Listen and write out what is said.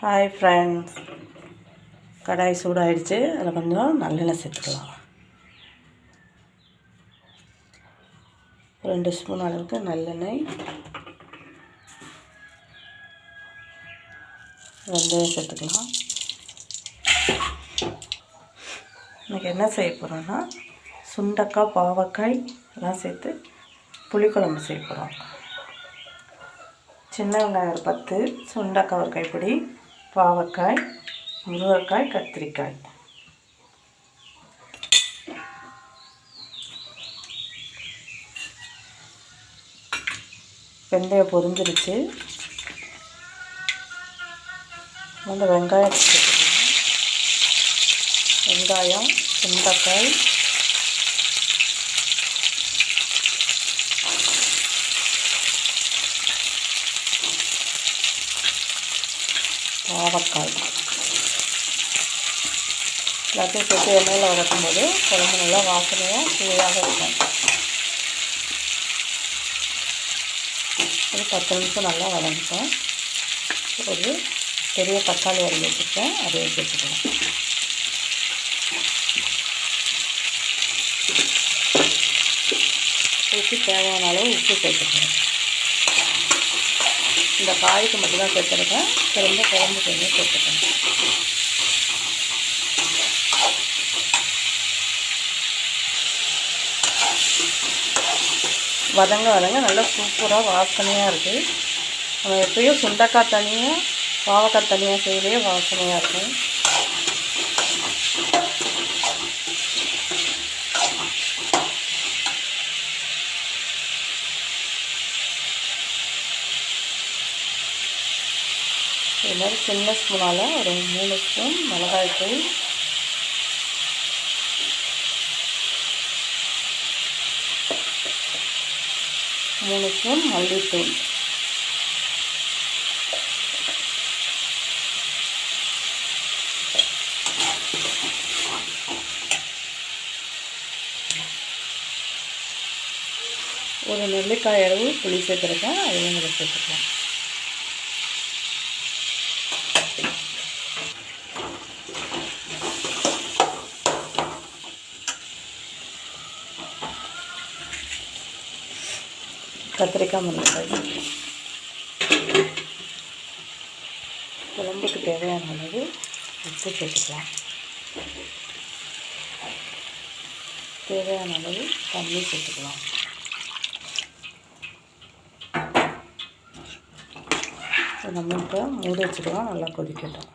Hi friends, கடாய் சூடாகிடுச்சு. அதில் கொஞ்சம் நல்லெண்ணெய் சேர்த்துக்கலாம். 2 ஸ்பூன் அளவுக்கு நல்லெண்ணெய், வெந்தயம் சேர்த்துக்கலாம். இன்றைக்கி என்ன செய்ய போகிறோன்னா, சுண்டக்காய், பாவக்காய் எல்லாம் சேர்த்து புளிக்குழம்பு செய்ய போகிறோம். சின்ன வெங்காயம் 10, சுண்டக்காய் ஒரு கைப்பிடி, பாவக்காய், முருங்கைக்காய், கத்திரிக்காய். வெந்தயம் பொரிஞ்சிருச்சு. அந்த வெங்காயம் சேர்த்துக்கலாம். வெங்காயம், சுண்டக்காய், பாவக்காய் எல்லாத்தையும் சேர்த்து எண்ணெயில் வதக்கும்போது குழம்பு நல்லா வாசனையாக சுவையாக இருக்கும். ஒரு 10 நிமிஷம் நல்லா வதங்கிட்டோம். ஒரு பெரிய தக்காளி அரிஞ்சு வச்சுருக்கேன், அதையும் சேர்த்துக்கலாம். சேர்த்து தேவையான அளவு உப்பு சேர்த்துக்கணும். இந்த காய்க்கு மட்டும்தான் சேர்த்துருக்கேன், திரும்ப குழம்பு கொஞ்சம் சேர்த்துக்கணும். வதங்க நல்லா சூப்பராக வாசனையாக இருக்குது. நம்ம எப்பயும் சுண்டக்காய் தனியாக, பாவக்காய் தனியாக செய்யலையே வாசனையாக இருக்கும். இது மாதிரி சின்ன ஸ்பூனால் ஒரு 3 ஸ்பூன் மிளகாய்த்தூள், 3 ஸ்பூன் மல்லித்தூள், ஒரு நெல்லிக்காய் அளவு புளி சேர்த்துருக்கேன், அதையும் இதை சேர்த்துக்கலாம். கத்திரிக்காய், முருங்கைக்காய், குழம்புக்கு தேவையான அளவு உப்பு சேர்த்துக்கலாம். தேவையான அளவு தண்ணி சேர்த்துக்கலாம். நம்ம இப்போ மூடி வச்சுக்கலாம், நல்லா கொதிக்கட்டும்.